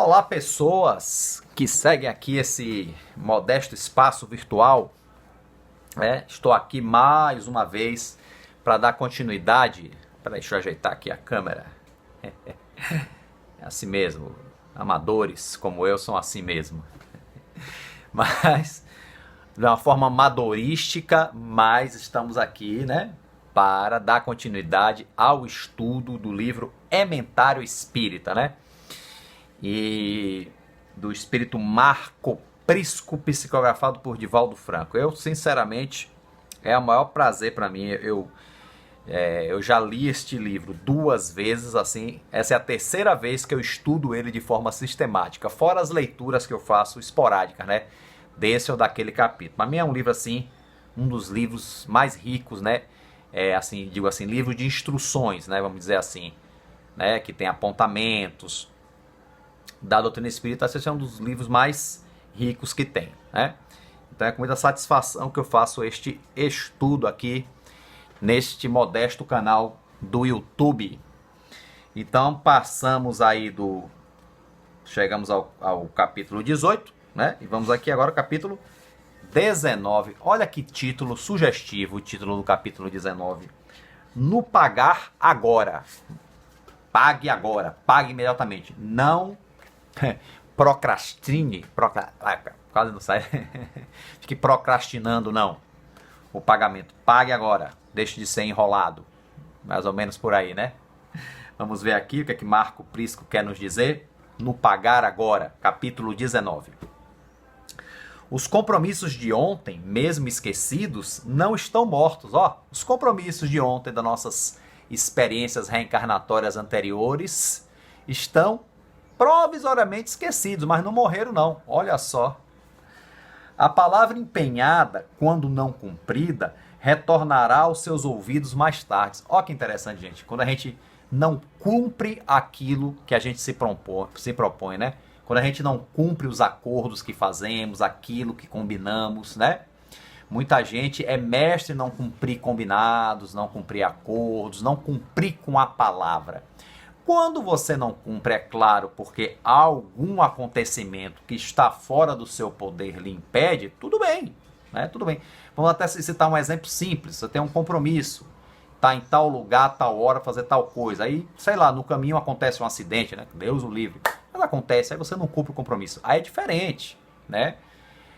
Olá, pessoas que seguem aqui esse modesto espaço virtual. Estou aqui mais uma vez para dar continuidade. Peraí, deixa eu ajeitar aqui a câmera. É assim mesmo, amadores como eu são assim mesmo. Mas de uma forma amadorística, mas estamos aqui, para dar continuidade ao estudo do livro Ementário Espírita, e do espírito Marco Prisco, psicografado por Divaldo Franco. Eu, sinceramente, é o maior prazer para mim. Eu já li este livro 2 vezes, assim, essa é a 3ª vez que eu estudo ele de forma sistemática, fora as leituras que eu faço esporádicas, desse ou daquele capítulo. Para mim é um livro, assim, um dos livros mais ricos, livro de instruções, vamos dizer assim, que tem apontamentos da doutrina espírita. Esse é um dos livros mais ricos que tem, Então é com muita satisfação que eu faço este estudo aqui neste modesto canal do YouTube. Então passamos aí chegamos ao capítulo 18, e vamos aqui agora ao capítulo 19. Olha que título sugestivo, o título do capítulo 19. No pagar agora. Pague agora, pague imediatamente. Não procrastine, quase não sai. Fique procrastinando, não. O pagamento, pague agora, deixe de ser enrolado. Mais ou menos por aí, Vamos ver aqui o que é que Marco Prisco quer nos dizer. No pagar agora, capítulo 19. Os compromissos de ontem, mesmo esquecidos, não estão mortos. Os compromissos de ontem, das nossas experiências reencarnatórias anteriores, estão provisoriamente esquecidos, mas não morreram não. Olha só. A palavra empenhada, quando não cumprida, retornará aos seus ouvidos mais tarde. Olha que interessante, gente. Quando a gente não cumpre aquilo que a gente se propõe, Quando a gente não cumpre os acordos que fazemos, aquilo que combinamos, Muita gente é mestre em não cumprir combinados, não cumprir acordos, não cumprir com a palavra. Quando você não cumpre, é claro, porque algum acontecimento que está fora do seu poder lhe impede, tudo bem, Tudo bem. Vamos até citar um exemplo simples. Você tem um compromisso, está em tal lugar, tal hora, fazer tal coisa. Aí, sei lá, no caminho acontece um acidente, Deus o livre. Mas acontece, aí você não cumpre o compromisso. Aí é diferente,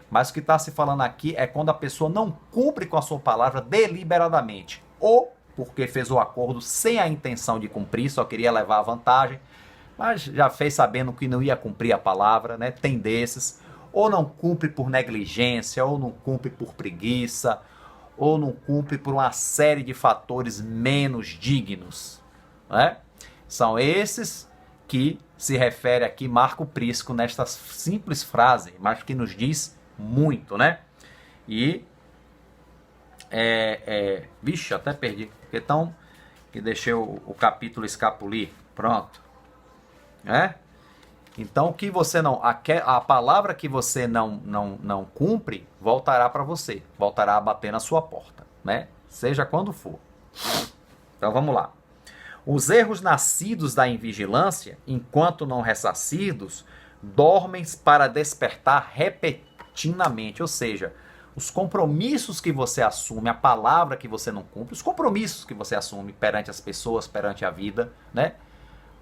Mas o que está se falando aqui é quando a pessoa não cumpre com a sua palavra deliberadamente. Ou porque fez o acordo sem a intenção de cumprir, só queria levar a vantagem, mas já fez sabendo que não ia cumprir a palavra, Tem desses. Ou não cumpre por negligência, ou não cumpre por preguiça, ou não cumpre por uma série de fatores menos dignos, São esses que se refere aqui Marco Prisco nesta simples frase, mas que nos diz muito, E vixe, até perdi, então que deixei o capítulo escapulir. Pronto, Então o que você não, a palavra que você não cumpre voltará para você, voltará a bater na sua porta, Seja quando for. Então vamos lá. Os erros nascidos da invigilância, enquanto não ressarcidos, dormem para despertar repentinamente, ou seja, os compromissos que você assume, a palavra que você não cumpre, os compromissos que você assume perante as pessoas, perante a vida,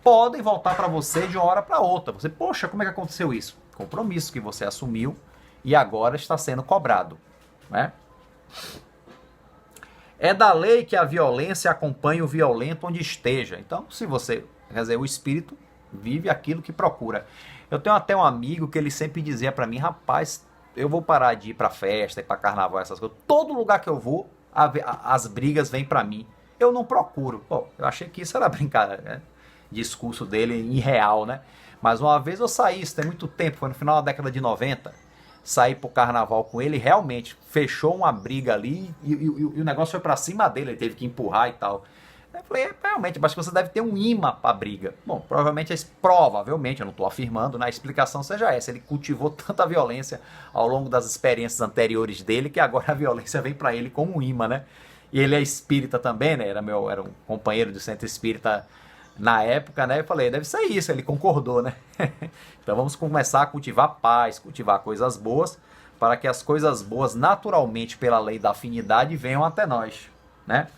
podem voltar para você de uma hora para outra. Você, poxa, como é que aconteceu isso? Compromisso que você assumiu e agora está sendo cobrado, É da lei que a violência acompanhe o violento onde esteja. Então, se você, quer dizer, o espírito vive aquilo que procura. Eu tenho até um amigo que ele sempre dizia para mim, rapaz, eu vou parar de ir para festa, ir para carnaval, essas coisas. Todo lugar que eu vou, as brigas vêm para mim. Eu não procuro. Eu achei que isso era brincadeira, discurso dele irreal, Mas uma vez eu saí, isso tem muito tempo, foi no final da década de 90, saí pro carnaval com ele, realmente fechou uma briga ali e o negócio foi para cima dele, ele teve que empurrar e tal. Eu falei, realmente, acho que você deve ter um imã para briga. Bom, provavelmente, eu não estou afirmando, a explicação seja essa. Ele cultivou tanta violência ao longo das experiências anteriores dele que agora a violência vem para ele como um imã, E ele é espírita também, era um companheiro de centro espírita Na época, né, eu falei, deve ser isso, ele concordou, né? Então vamos começar a cultivar paz, cultivar coisas boas, para que as coisas boas, naturalmente, pela lei da afinidade, venham até nós, né?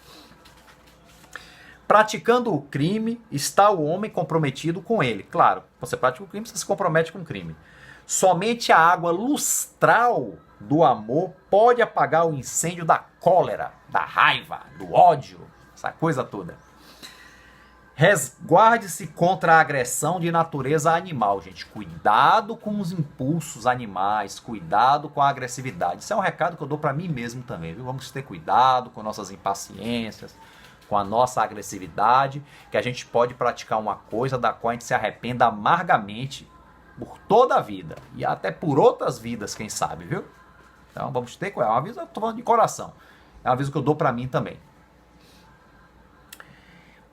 Praticando o crime, está o homem comprometido com ele. Claro, você pratica o crime, você se compromete com o crime. Somente a água lustral do amor pode apagar o incêndio da cólera, da raiva, do ódio, essa coisa toda. Resguarde-se contra a agressão de natureza animal, gente. Cuidado com os impulsos animais, cuidado com a agressividade. Isso é um recado que eu dou para mim mesmo também, viu? Vamos ter cuidado com nossas impaciências, com a nossa agressividade, que a gente pode praticar uma coisa da qual a gente se arrependa amargamente por toda a vida e até por outras vidas, quem sabe, viu? Então vamos ter cuidado. É um aviso, eu tô falando de coração. É um aviso que eu dou para mim também.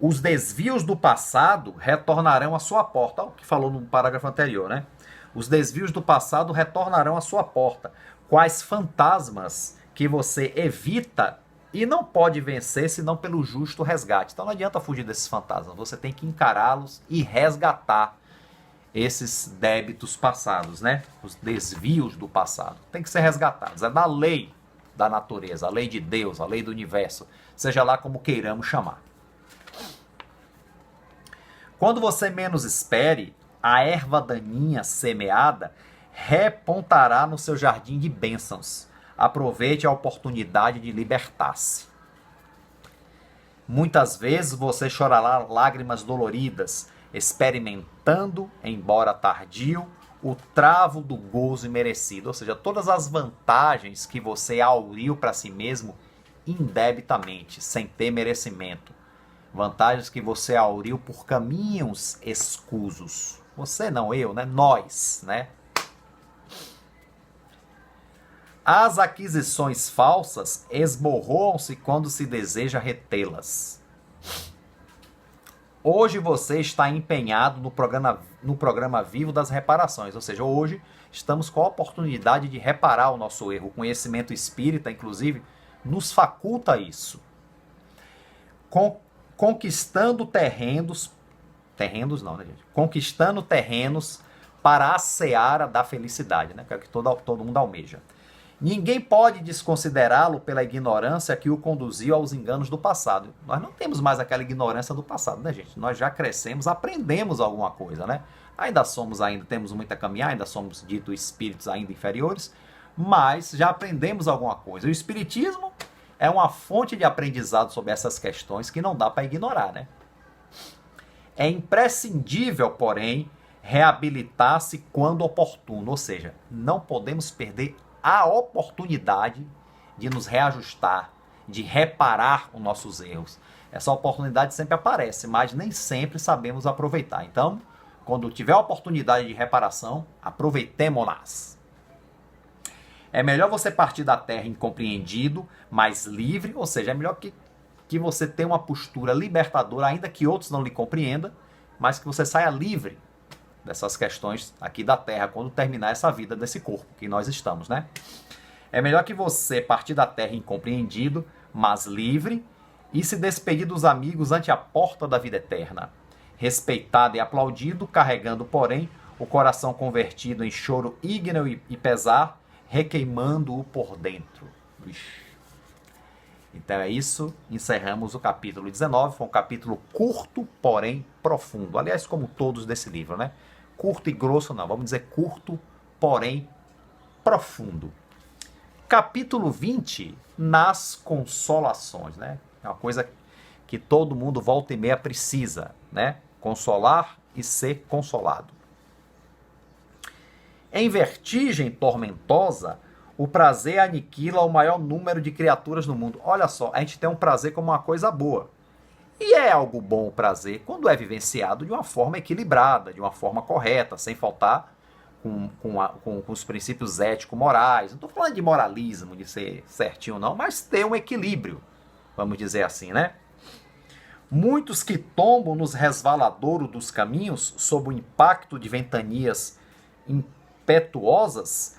Os desvios do passado retornarão à sua porta. Olha o que falou no parágrafo anterior, né? Os desvios do passado retornarão à sua porta. Quais fantasmas que você evita e não pode vencer senão pelo justo resgate. Então não adianta fugir desses fantasmas. Você tem que encará-los e resgatar esses débitos passados, né? Os desvios do passado. Tem que ser resgatados. É da lei da natureza, a lei de Deus, a lei do universo. Seja lá como queiramos chamar. Quando você menos espere, a erva daninha semeada repontará no seu jardim de bênçãos. Aproveite a oportunidade de libertar-se. Muitas vezes você chorará lágrimas doloridas, experimentando, embora tardio, o travo do gozo imerecido. Ou seja, todas as vantagens que você auriu para si mesmo indebitamente, sem ter merecimento. Vantagens que você auriu por caminhos escusos. Você não, eu, né? Nós, né? As aquisições falsas esborroam-se quando se deseja retê-las. Hoje você está empenhado no programa vivo das reparações. Ou seja, hoje estamos com a oportunidade de reparar o nosso erro. O conhecimento espírita, inclusive, nos faculta isso. Conquistando terrenos não, né, gente? Conquistando terrenos para a seara da felicidade, né? Que é o que todo mundo almeja. Ninguém pode desconsiderá-lo pela ignorância que o conduziu aos enganos do passado. Nós não temos mais aquela ignorância do passado, né, gente? Nós já crescemos, aprendemos alguma coisa, né? Temos muito a caminhar, ainda somos ditos espíritos ainda inferiores, mas já aprendemos alguma coisa. O espiritismo é uma fonte de aprendizado sobre essas questões que não dá para ignorar, né? É imprescindível, porém, reabilitar-se quando oportuno, ou seja, não podemos perder a oportunidade de nos reajustar, de reparar os nossos erros. Essa oportunidade sempre aparece, mas nem sempre sabemos aproveitar. Então, quando tiver a oportunidade de reparação, aproveitemo-las. É melhor você partir da terra incompreendido, mais livre, ou seja, é melhor que você tenha uma postura libertadora, ainda que outros não lhe compreendam, mas que você saia livre dessas questões aqui da terra, quando terminar essa vida desse corpo que nós estamos, né? É melhor que você partir da terra incompreendido, mas livre, e se despedir dos amigos ante a porta da vida eterna. Respeitado e aplaudido, carregando, porém, o coração convertido em choro ígneo e pesar, requeimando-o por dentro. Ixi. Então é isso, encerramos o capítulo 19, foi um capítulo curto, porém profundo. Aliás, como todos desse livro, né? Curto e grosso não, vamos dizer curto, porém profundo. Capítulo 20, nas consolações, né? É uma coisa que todo mundo volta e meia precisa, né? Consolar e ser consolado. Em vertigem tormentosa, o prazer aniquila o maior número de criaturas no mundo. Olha só, a gente tem um prazer como uma coisa boa. E é algo bom o prazer quando é vivenciado de uma forma equilibrada, de uma forma correta, sem faltar com os princípios ético-morais. Não estou falando de moralismo, de ser certinho não, mas ter um equilíbrio, vamos dizer assim, né? Muitos que tombam nos resvaladouros dos caminhos, sob o impacto de ventanias impetuosas,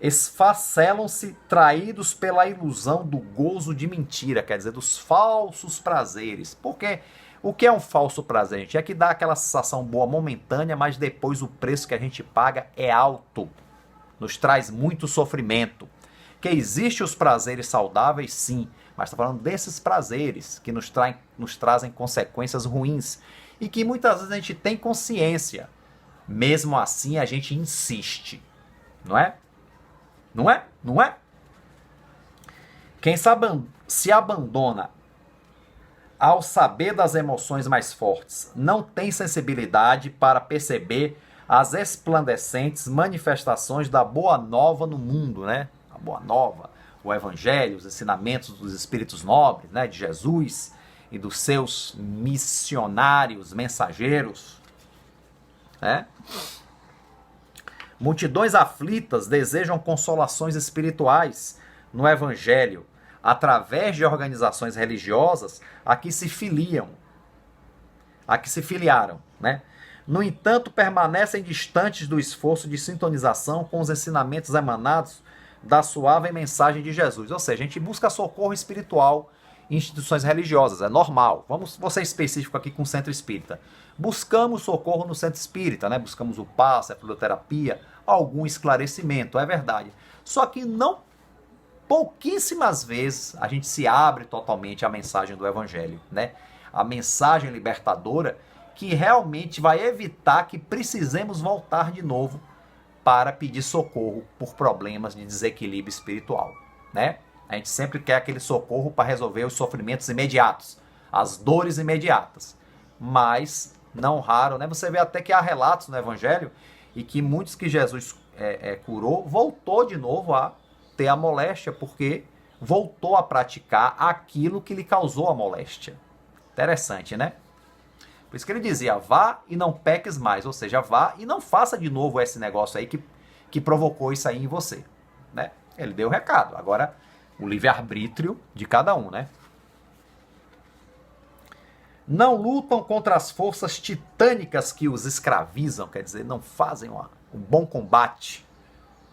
esfacelam-se traídos pela ilusão do gozo de mentira, quer dizer, dos falsos prazeres. Porque O que é um falso prazer, gente? É que dá aquela sensação boa momentânea, mas depois o preço que a gente paga é alto. Nos traz muito sofrimento. Que existem os prazeres saudáveis, sim, mas está falando desses prazeres que nos trazem consequências ruins e que muitas vezes a gente tem consciência. Mesmo assim, a gente insiste. Não é? Não é? Não é? Quem se abandona ao saber das emoções mais fortes, não tem sensibilidade para perceber as resplandecentes manifestações da boa nova no mundo, né? A boa nova, o evangelho, os ensinamentos dos espíritos nobres, né? De Jesus e dos seus missionários, mensageiros, né? Multidões aflitas desejam consolações espirituais no evangelho, através de organizações religiosas a que se filiaram, né? No entanto, permanecem distantes do esforço de sintonização com os ensinamentos emanados da suave mensagem de Jesus. Ou seja, a gente busca socorro espiritual em instituições religiosas, é normal. Vou ser específico aqui com o centro espírita. Buscamos socorro no centro espírita, né? Buscamos o passe, a fisioterapia, algum esclarecimento, é verdade. Só que pouquíssimas vezes a gente se abre totalmente à mensagem do evangelho, né? A mensagem libertadora que realmente vai evitar que precisemos voltar de novo para pedir socorro por problemas de desequilíbrio espiritual, né? A gente sempre quer aquele socorro para resolver os sofrimentos imediatos, as dores imediatas, mas não raro, né? Você vê até que há relatos no evangelho e que muitos que Jesus curou voltou de novo a ter a moléstia, porque voltou a praticar aquilo que lhe causou a moléstia. Interessante, né? Por isso que ele dizia, vá e não peques mais, ou seja, vá e não faça de novo esse negócio aí que provocou isso aí em você, né? Ele deu o recado. Agora, o livre-arbítrio de cada um, né? Não lutam contra as forças titânicas que os escravizam, quer dizer, não fazem um bom combate.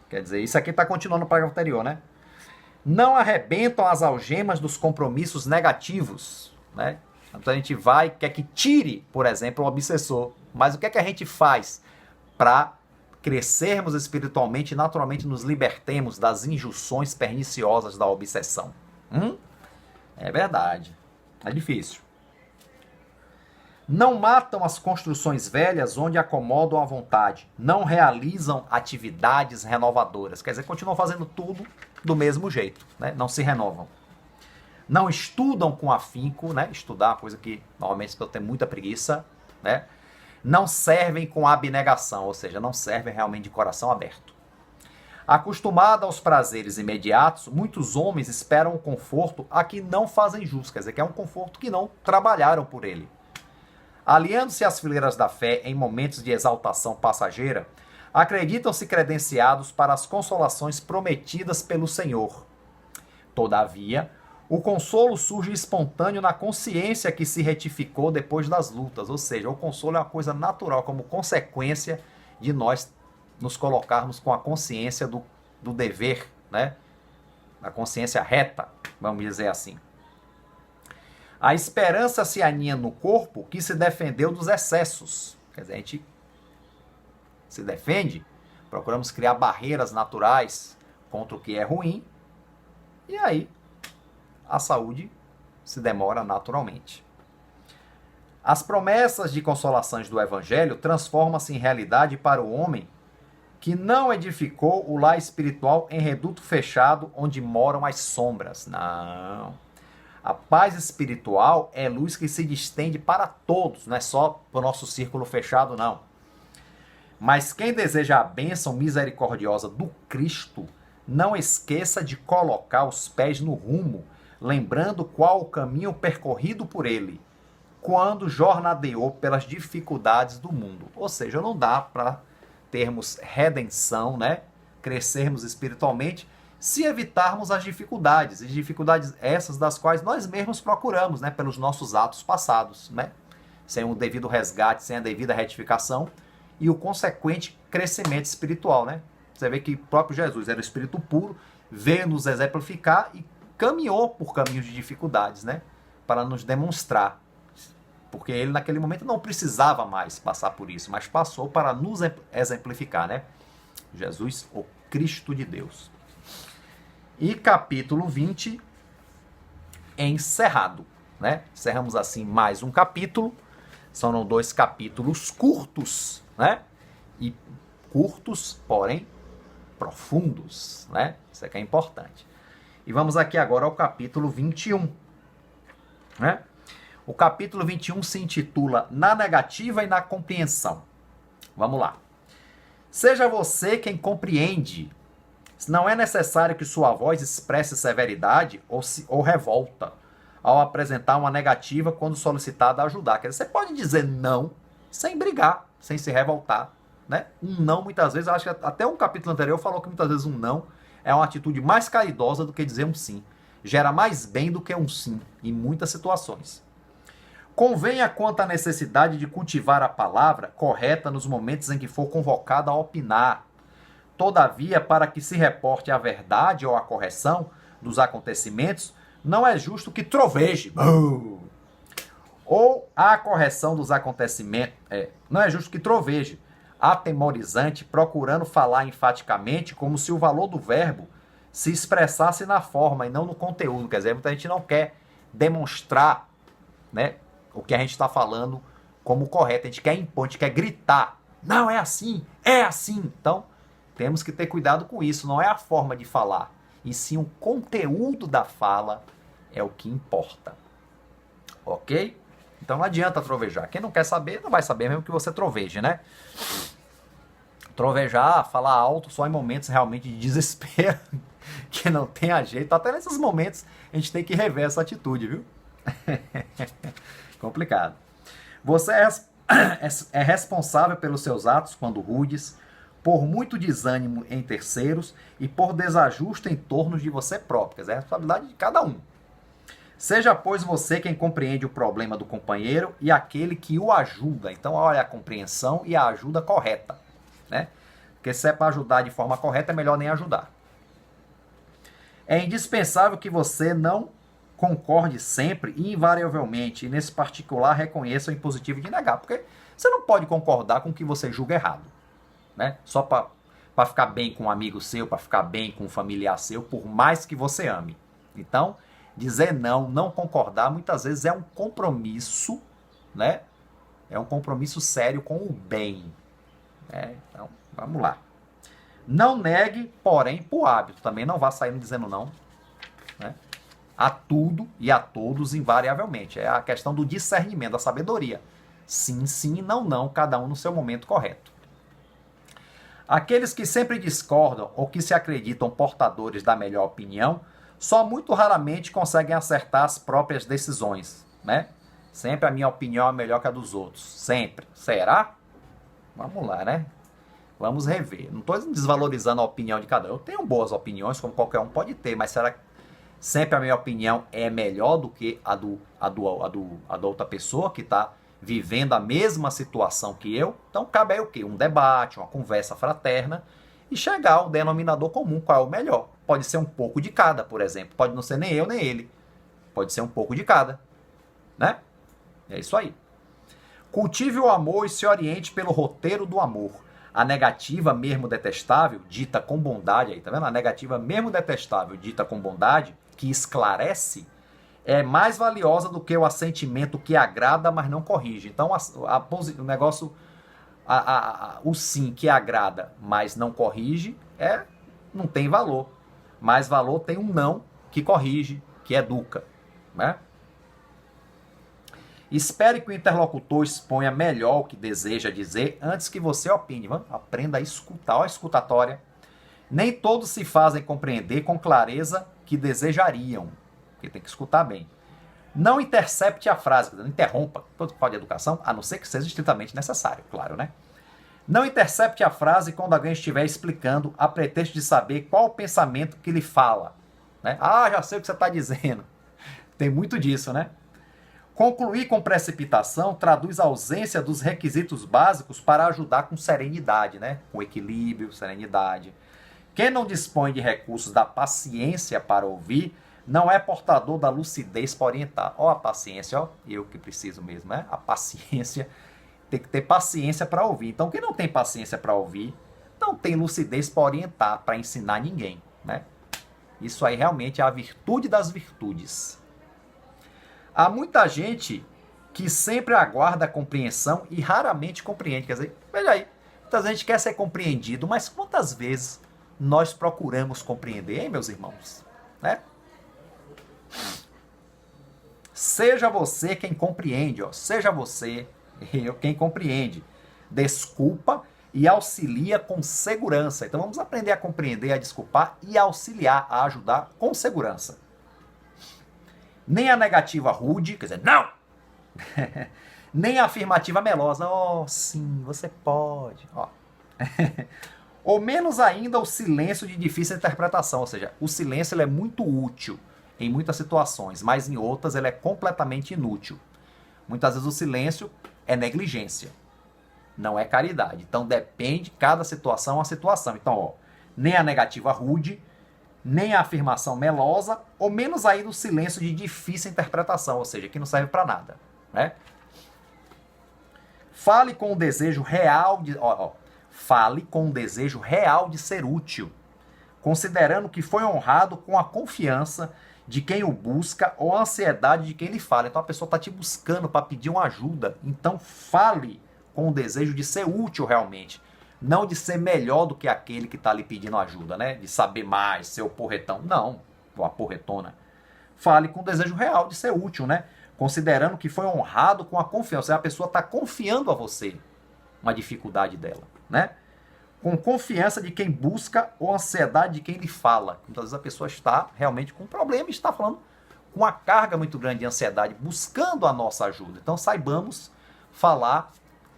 Quer dizer, isso aqui está continuando no parágrafo anterior, né? Não arrebentam as algemas dos compromissos negativos, né? Então a gente vai, quer que tire, por exemplo, o obsessor. Mas o que é que a gente faz para crescermos espiritualmente e naturalmente nos libertemos das injunções perniciosas da obsessão? É verdade. É difícil. Não matam as construções velhas onde acomodam à vontade. Não realizam atividades renovadoras. Quer dizer, continuam fazendo tudo do mesmo jeito, né? Não se renovam. Não estudam com afinco, né? Estudar é uma coisa que normalmente eu tenho muita preguiça, né? Não servem com abnegação, ou seja, não servem realmente de coração aberto. Acostumado aos prazeres imediatos, muitos homens esperam um conforto a que não fazem jus, quer dizer, que é um conforto que não trabalharam por ele. Aliando-se às fileiras da fé em momentos de exaltação passageira, acreditam-se credenciados para as consolações prometidas pelo Senhor. Todavia, o consolo surge espontâneo na consciência que se retificou depois das lutas, ou seja, o consolo é uma coisa natural, como consequência de nós nos colocarmos com a consciência do dever, né? A consciência reta, vamos dizer assim. A esperança se aninha no corpo que se defendeu dos excessos. Quer dizer, a gente se defende, procuramos criar barreiras naturais contra o que é ruim, e aí a saúde se demora naturalmente. As promessas de consolações do Evangelho transformam-se em realidade para o homem que não edificou o lar espiritual em reduto fechado onde moram as sombras. Não. A paz espiritual é luz que se distende para todos, não é só para o nosso círculo fechado, não. Mas quem deseja a bênção misericordiosa do Cristo, não esqueça de colocar os pés no rumo, lembrando qual o caminho percorrido por ele, quando jornadeou pelas dificuldades do mundo. Ou seja, não dá para termos redenção, né? Crescermos espiritualmente, se evitarmos as dificuldades, e dificuldades essas das quais nós mesmos procuramos, né? Pelos nossos atos passados, né? Sem o devido resgate, sem a devida retificação e o consequente crescimento espiritual, né? Você vê que o próprio Jesus era o Espírito puro, veio nos exemplificar e caminhou por caminhos de dificuldades, né? Para nos demonstrar porque ele naquele momento não precisava mais passar por isso, mas passou para nos exemplificar, né? Jesus, o Cristo de Deus. E capítulo 20, encerrado, né? Encerramos assim mais um capítulo. São 2 capítulos curtos, né? E curtos, porém profundos, né? Isso aqui é importante. E vamos aqui agora ao capítulo 21, né? O capítulo 21 se intitula Na Negativa e na Compreensão. Vamos lá. Seja você quem compreende. Não é necessário que sua voz expresse severidade ou revolta ao apresentar uma negativa quando solicitado a ajudar. Quer dizer, você pode dizer não sem brigar, sem se revoltar, né? Um não, muitas vezes, acho que até um capítulo anterior falou que muitas vezes um não é uma atitude mais caridosa do que dizer um sim. Gera mais bem do que um sim, em muitas situações. Convenha quanto à necessidade de cultivar a palavra correta nos momentos em que for convocado a opinar. Todavia, para que se reporte a verdade ou a correção dos acontecimentos, não é justo que troveje. Ou a correção dos acontecimentos. Não é justo que troveje, atemorizante, procurando falar enfaticamente, como se o valor do verbo se expressasse na forma e não no conteúdo. Quer dizer, muita gente não quer demonstrar, né, o que a gente está falando como correto. A gente quer impor, a gente quer gritar. Não, é assim, é assim. Então, temos que ter cuidado com isso. Não é a forma de falar, e sim o conteúdo da fala é o que importa. Ok? Então não adianta trovejar. Quem não quer saber, não vai saber mesmo que você troveje, né? Trovejar, falar alto só em momentos realmente de desespero, que não tem jeito. Até nesses momentos a gente tem que rever essa atitude, viu? Complicado. Você é responsável pelos seus atos quando rudes, por muito desânimo em terceiros e por desajuste em torno de você próprio. Quer dizer, é a responsabilidade de cada um. Seja, pois, você quem compreende o problema do companheiro e aquele que o ajuda. Então, olha a compreensão e a ajuda correta, né? Porque se é para ajudar de forma correta, é melhor nem ajudar. É indispensável que você não concorde sempre e invariavelmente, e nesse particular reconheça o impositivo de negar, porque você não pode concordar com o que você julga errado, né? Só para ficar bem com um amigo seu, para ficar bem com um familiar seu, por mais que você ame. Então, dizer não, não concordar, muitas vezes é um compromisso, né? É um compromisso sério com o bem. Né? Então, vamos lá. Não negue, porém, por hábito. Também não vá saindo dizendo não, né? A tudo e a todos invariavelmente. É a questão do discernimento, da sabedoria. Sim, sim, não, não, cada um no seu momento correto. Aqueles que sempre discordam ou que se acreditam portadores da melhor opinião, só muito raramente conseguem acertar as próprias decisões, né? Sempre a minha opinião é melhor que a dos outros. Sempre. Será? Vamos lá, né? Vamos rever. Não estou desvalorizando a opinião de cada um. Eu tenho boas opiniões, como qualquer um pode ter, mas será que sempre a minha opinião é melhor do que a da outra pessoa que está vivendo a mesma situação que eu? Então cabe aí o quê? Um debate, uma conversa fraterna e chegar ao denominador comum, qual é o melhor. Pode ser um pouco de cada, por exemplo. Pode não ser nem eu nem ele. Pode ser um pouco de cada, né? É isso aí. Cultive o amor e se oriente pelo roteiro do amor. A negativa mesmo detestável, dita com bondade, aí, tá vendo? A negativa mesmo detestável, dita com bondade, que esclarece, é mais valiosa do que o assentimento que agrada, mas não corrige. Então, o negócio, o sim que agrada, mas não corrige, não tem valor. Mais valor tem um não que corrige, que educa, né? Espere que o interlocutor exponha melhor o que deseja dizer antes que você opine. Aprenda a escutar. Olha a escutatória. Nem todos se fazem compreender com clareza que desejariam. Porque tem que escutar bem. Não intercepte a frase, não interrompa. Todo pode educação, a não ser que seja estritamente necessário, claro, né? Não intercepte a frase quando alguém estiver explicando a pretexto de saber qual o pensamento que lhe fala. Né? Ah, já sei o que você está dizendo. Tem muito disso, né? Concluir com precipitação traduz a ausência dos requisitos básicos para ajudar com serenidade, né? Com equilíbrio, serenidade. Quem não dispõe de recursos da paciência para ouvir, Não é portador da lucidez para orientar. Ó a paciência, ó, eu que preciso mesmo, né? A paciência, tem que ter paciência para ouvir. Então, quem não tem paciência para ouvir, não tem lucidez para orientar, para ensinar ninguém, né? Isso aí realmente é a virtude das virtudes. Há muita gente que sempre aguarda a compreensão e raramente compreende. Quer dizer, veja aí, muita gente quer ser compreendido, mas quantas vezes nós procuramos compreender, hein, meus irmãos? Né? Seja você quem compreende, ó. Seja você quem compreende. Desculpa e auxilia com segurança. Então vamos aprender a compreender, a desculpar e a auxiliar, a ajudar com segurança. Nem a negativa rude, quer dizer, não! Nem a afirmativa melosa, oh, sim, você pode. Ó. Ou menos ainda o silêncio de difícil interpretação, ou seja, o silêncio ele é muito útil em muitas situações, mas em outras ele é completamente inútil. Muitas vezes o silêncio é negligência, não é caridade. Então depende de cada situação a situação. Então, ó, nem a negativa rude, nem a afirmação melosa, ou menos ainda o silêncio de difícil interpretação, ou seja, que não serve para nada. Né? Fale com o desejo real de... fale com o desejo real de ser útil, considerando que foi honrado com a confiança de quem o busca ou a ansiedade de quem lhe fala. Então a pessoa está te buscando para pedir uma ajuda. Então fale com o desejo de ser útil realmente. Não de ser melhor do que aquele que está lhe pedindo ajuda, né? De saber mais, ser o porretão. Não, ou a porretona. Fale com o desejo real de ser útil, né? Considerando que foi honrado com a confiança. A pessoa está confiando a você uma dificuldade dela, né? Com confiança de quem busca ou ansiedade de quem lhe fala. Muitas vezes a pessoa está realmente com um problema e está falando com uma carga muito grande de ansiedade, buscando a nossa ajuda. Então saibamos falar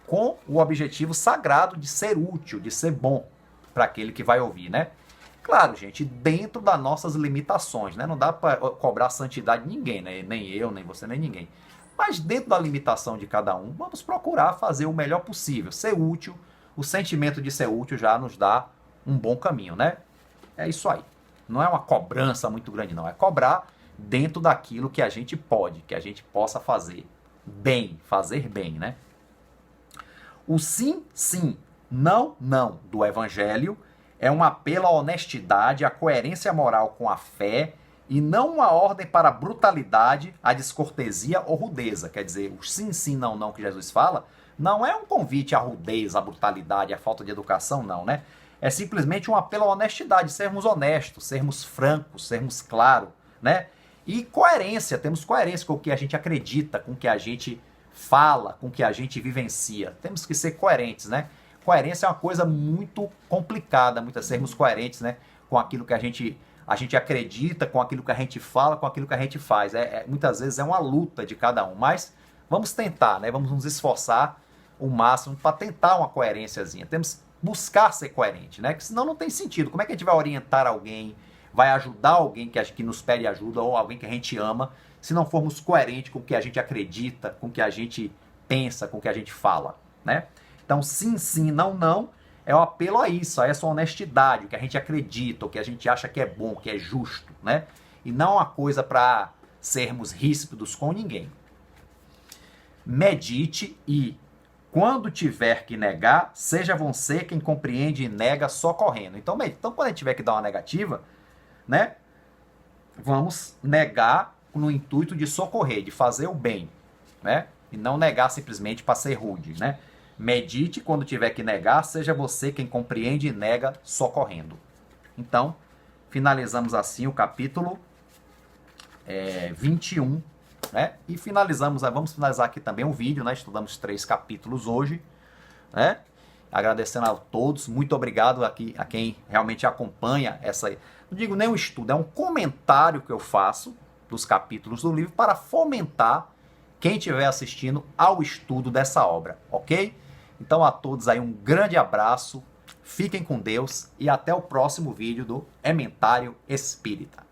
com o objetivo sagrado de ser útil, de ser bom para aquele que vai ouvir, né? Claro, gente, dentro das nossas limitações, né? Não dá para cobrar santidade de ninguém, né? Nem eu, nem você, nem ninguém. Mas dentro da limitação de cada um, vamos procurar fazer o melhor possível, ser útil. O sentimento de ser útil já nos dá um bom caminho, né? É isso aí. Não é uma cobrança muito grande, não. É cobrar dentro daquilo que a gente pode, que a gente possa fazer bem, né? O sim, sim, não, não do Evangelho é um apelo à honestidade, à coerência moral com a fé e não uma ordem para a brutalidade, a descortesia ou rudeza. Quer dizer, o sim, sim, não, não que Jesus fala não é um convite à rudez, à brutalidade, à falta de educação, não, né? É simplesmente um apelo à honestidade, sermos honestos, sermos francos, sermos claros, né? E coerência, temos coerência com o que a gente acredita, com o que a gente fala, com o que a gente vivencia. Temos que ser coerentes, né? Coerência é uma coisa muito complicada, muitas sermos coerentes, né? Com aquilo que a gente acredita, com aquilo que a gente fala, com aquilo que a gente faz. Muitas vezes é uma luta de cada um, mas vamos tentar, né? Vamos nos esforçar o máximo para tentar uma coerênciazinha. Temos que buscar ser coerente, né? Que senão não tem sentido. Como é que a gente vai orientar alguém, vai ajudar alguém que nos pede ajuda ou alguém que a gente ama, se não formos coerentes com o que a gente acredita, com o que a gente pensa, com o que a gente fala, né? Então, sim, sim, não, não, é o apelo a isso, a essa honestidade, o que a gente acredita, o que a gente acha que é bom, que é justo, né? E não uma coisa para sermos ríspidos com ninguém. Medite e, quando tiver que negar, seja você quem compreende e nega socorrendo. Então, quando a gente tiver que dar uma negativa, né? Vamos negar no intuito de socorrer, de fazer o bem, né? E não negar simplesmente para ser rude, né? Medite, quando tiver que negar, seja você quem compreende e nega socorrendo. Então, finalizamos assim o capítulo 21, né? E vamos finalizar aqui também um vídeo, né? Estudamos 3 capítulos hoje, né? Agradecendo a todos, muito obrigado aqui a quem realmente acompanha essa, não digo nem um estudo, é um comentário que eu faço dos capítulos do livro para fomentar quem estiver assistindo ao estudo dessa obra, ok? Então a todos aí um grande abraço, fiquem com Deus e até o próximo vídeo do Ementário Espírita.